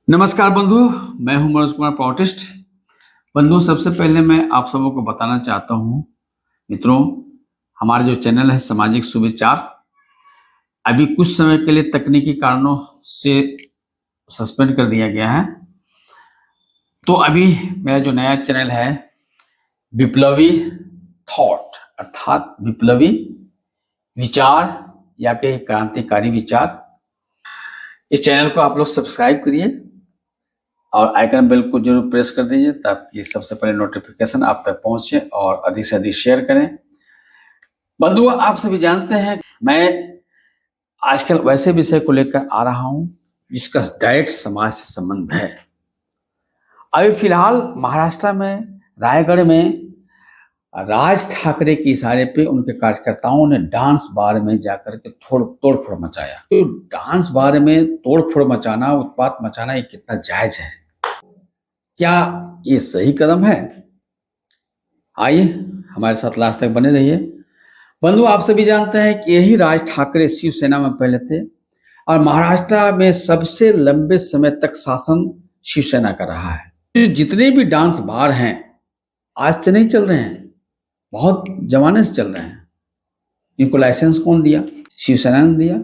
नमस्कार बंधु, मैं हूं मनोज कुमार पॉटिस्ट। बंधु, सबसे पहले मैं आप सबों को बताना चाहता हूं, मित्रों, हमारा जो चैनल है सामाजिक सुविचार अभी कुछ समय के लिए तकनीकी कारणों से सस्पेंड कर दिया गया है। तो अभी मेरा जो नया चैनल है विप्लवी थॉट अर्थात विप्लवी विचार या के क्रांतिकारी विचार, इस चैनल को आप लोग सब्सक्राइब करिए और आइकन बेल को जरूर प्रेस कर दीजिए ताकि सबसे पहले नोटिफिकेशन आप तक पहुंचे और अधिक से अधिक शेयर करें। बंधु, आप सभी जानते हैं मैं आजकल वैसे विषय को लेकर आ रहा हूं जिसका डायरेक्ट समाज से संबंध है। अभी फिलहाल महाराष्ट्र में रायगढ़ में राज ठाकरे के इशारे पे उनके कार्यकर्ताओं ने डांस बार में जाकर के तोड़फोड़ मचाया। तो डांस बार में तोड़फोड़ मचाना, उत्पात मचाना, ये कितना जायज है? क्या ये सही कदम है? आइए हमारे साथ लास्ट तक बने रहिए। बंधु, आप सभी जानते हैं कि यही राज ठाकरे शिवसेना में पहले थे और महाराष्ट्र में सबसे लंबे समय तक शासन शिवसेना का रहा है। जितने भी डांस बार हैं आज से नहीं चल रहे हैं, बहुत जमाने से चल रहे हैं। इनको लाइसेंस कौन दिया? शिवसेना ने दिया।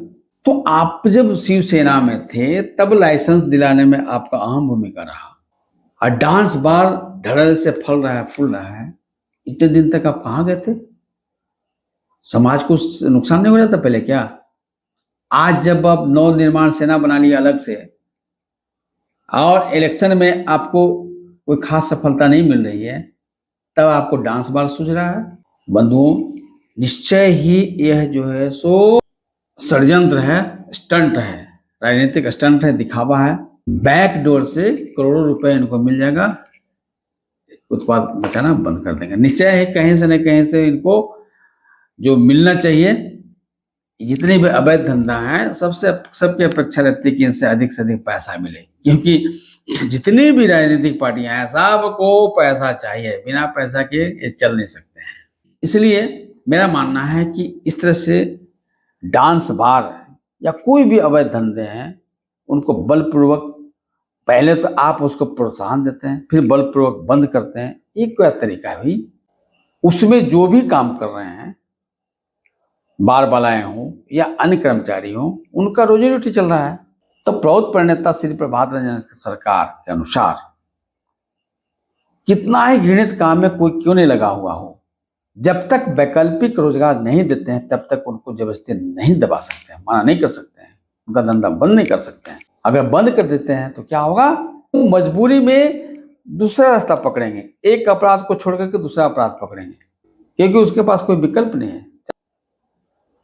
तो आप जब शिवसेना में थे तब लाइसेंस दिलाने में आपका अहम भूमिका रहा और डांस बार धड़ल्ले से फूल रहा है। इतने दिन तक आप कहां गए थे? समाज को नुकसान नहीं हो जाता पहले क्या? आज जब आप नव निर्माण सेना बना लिया अलग से और इलेक्शन में आपको कोई खास सफलता नहीं मिल रही है, तब आपको डांस बार सूझ रहा है। बंधुओं, निश्चय ही यह जो है सो षड्यंत्र है, स्टंट है, राजनीतिक स्टंट है, दिखावा है। बैकडोर से करोड़ों रुपए इनको मिल जाएगा, उत्पाद मचाना बंद कर देंगे। निश्चय है कहीं से न कहीं से इनको जो मिलना चाहिए, जितने भी अवैध धंधा है, सबकी अपेक्षा रहती है कि इनसे अधिक से अधिक पैसा मिले, क्योंकि जितनी भी राजनीतिक पार्टियां हैं सबको पैसा चाहिए, बिना पैसा के ये चल नहीं सकते हैं। इसलिए मेरा मानना है कि इस तरह से डांस बार या कोई भी अवैध धंधे हैं उनको बलपूर्वक, पहले तो आप उसको प्रोत्साहन देते हैं फिर बलपूर्वक बंद करते हैं। एक क्या तरीका है भाई, उसमें जो भी काम कर रहे हैं, बार बालाएं हों या अन्य कर्मचारी हों, उनका रोजी रोटी चल रहा है। तो प्रौढ़ प्रणेता श्री प्रभात रंजन सरकार के अनुसार कितना ही घृणित काम में कोई क्यों नहीं लगा हुआ हो, जब तक वैकल्पिक रोजगार नहीं देते हैं तब तक उनको जबरदस्ती नहीं दबा सकते हैं, मना नहीं कर सकते हैं, उनका धंधा बंद नहीं कर सकते हैं। अगर बंद कर देते हैं तो क्या होगा? वो मजबूरी में दूसरा रास्ता पकड़ेंगे, एक अपराध को छोड़ करके दूसरा अपराध पकड़ेंगे, क्योंकि उसके पास कोई विकल्प नहीं है।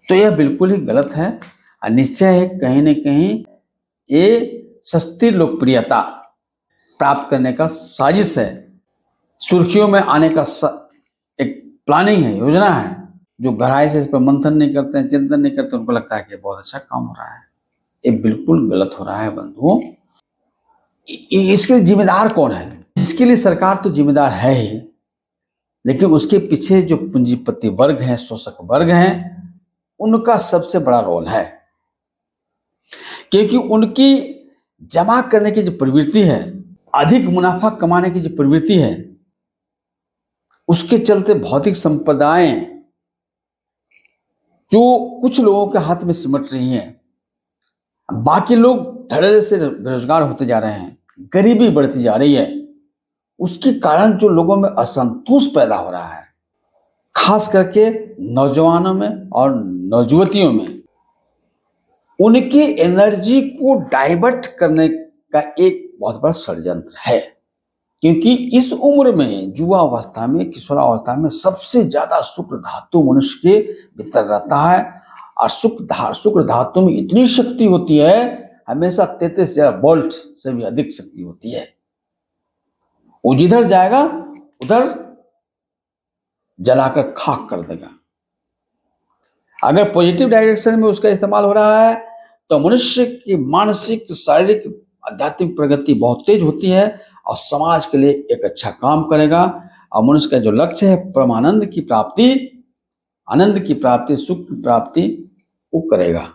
तो यह बिल्कुल ही गलत है और निश्चय है कहीं न कहीं ये सस्ती लोकप्रियता प्राप्त करने का साजिश है, सुर्खियों में आने का एक प्लानिंग है, योजना है। जो गहराई से इस पर मंथन नहीं करते हैं, चिंतन नहीं करते, उनको लगता है कि बहुत अच्छा काम हो रहा है। ये बिल्कुल गलत हो रहा है बंधुओं। इसके जिम्मेदार कौन है? इसके लिए सरकार तो जिम्मेदार है ही, लेकिन उसके पीछे जो पूंजीपति वर्ग है, शोषक वर्ग है, उनका सबसे बड़ा रोल है, क्योंकि उनकी जमा करने की जो प्रवृत्ति है, अधिक मुनाफा कमाने की जो प्रवृत्ति है, उसके चलते भौतिक संपदाएं जो कुछ लोगों के हाथ में सिमट रही हैं, बाकी लोग धड़ल्ले से बेरोजगार होते जा रहे हैं, गरीबी बढ़ती जा रही है। उसके कारण जो लोगों में असंतोष पैदा हो रहा है, खास करके नौजवानों में और नौजुवतियों में, उनकी एनर्जी को डाइवर्ट करने का एक बहुत बड़ा षड्यंत्र है। क्योंकि इस उम्र में, युवा अवस्था में, किशोरावस्था में सबसे ज्यादा शुक्र धातु मनुष्य के भीतर रहता है और शुक्र धातु में इतनी शक्ति होती है, हमेशा 33,000 वोल्ट से भी अधिक शक्ति होती है। वो जिधर जाएगा उधर जलाकर खाक कर देगा। अगर पॉजिटिव डायरेक्शन में उसका इस्तेमाल हो रहा है तो मनुष्य की मानसिक, शारीरिक, आध्यात्मिक प्रगति बहुत तेज होती है और समाज के लिए एक अच्छा काम करेगा और मनुष्य का जो लक्ष्य है परमानंद की प्राप्ति, आनंद की प्राप्ति, सुख की प्राप्ति, वो करेगा।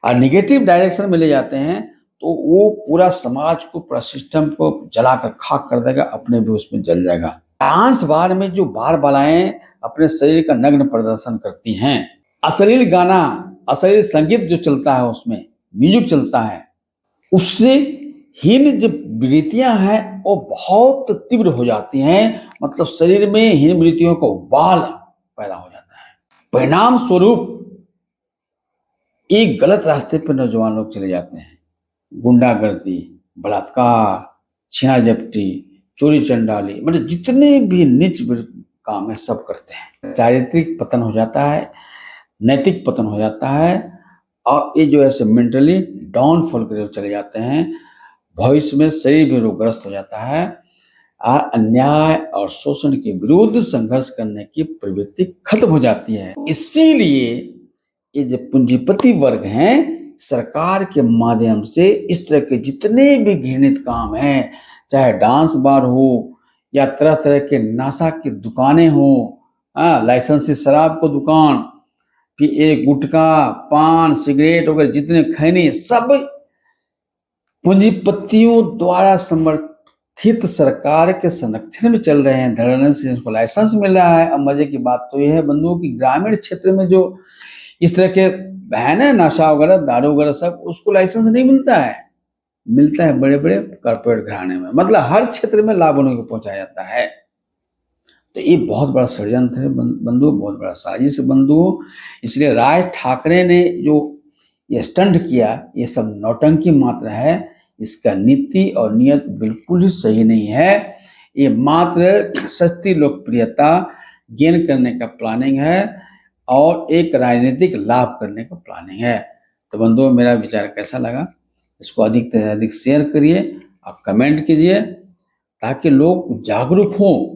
और निगेटिव डायरेक्शन में ले जाते हैं तो वो पूरा समाज को, पूरा सिस्टम को जलाकर खाक कर देगा, अपने भी उसमें जल जाएगा। डांस बार में जो बार बालाएं अपने शरीर का नग्न प्रदर्शन करती हैं, अश्लील गाना, अश्लील संगीत जो चलता है, उसमें म्यूजिक चलता है, उससे हीन जो वृत्तियां हैं वो बहुत तीव्र हो जाती हैं। मतलब शरीर में हीन वृत्तियों का उबाल पैदा हो जाता है। परिणाम स्वरूप एक गलत रास्ते पर नौजवान लोग चले जाते हैं। गुंडागर्दी, बलात्कार, छीना झपटी, चोरी चंडाली, मतलब जितने भी नीच काम है सब करते हैं। चारित्रिक पतन हो जाता है, नैतिक पतन हो जाता है, और ये जो ऐसे मेंटली डाउनफॉल कर चले जाते हैं। भविष्य में शरीर भी रोगग्रस्त हो जाता है और अन्याय और शोषण के विरुद्ध संघर्ष करने की प्रवृत्ति खत्म हो जाती है। इसीलिए ये जो पूंजीपति वर्ग हैं, सरकार के माध्यम से इस तरह के जितने भी घृणित काम हैं, चाहे डांस बार हो या तरह तरह के नशा की दुकानें हो, लाइसेंसी शराब को दुकान, फिर ये गुटखा, पान, सिगरेट वगैरह जितने खैनी, सब पूंजीपतियों द्वारा समर्थित सरकार के संरक्षण में चल रहे हैं। धड़ल्ले से इनको लाइसेंस मिल रहा है। अब मजे की बात तो यह है बंधुओं की, ग्रामीण क्षेत्र में जो इस तरह के है ना नशा वगैरह, दारू वगैरह, सब उसको लाइसेंस नहीं मिलता है, मिलता है बड़े बड़े कॉर्पोरेट घराने में। मतलब हर क्षेत्र में लाभ उन्हें को पहुंचाया जाता है। तो ये बहुत बड़ा षड्यंत्र है बंधुओं, बहुत बड़ा साजिश है बंधुओं। इसलिए राज ठाकरे ने जो ये स्टंट किया, ये सब नौटंकी मात्र है। इसका नीति और नियत बिल्कुल ही सही नहीं है। ये मात्र सस्ती लोकप्रियता गेन करने का प्लानिंग है और एक राजनीतिक लाभ करने का प्लानिंग है। तो बंधुओं, मेरा विचार कैसा लगा, इसको अधिक से अधिक शेयर करिए और कमेंट कीजिए ताकि लोग जागरूक हों।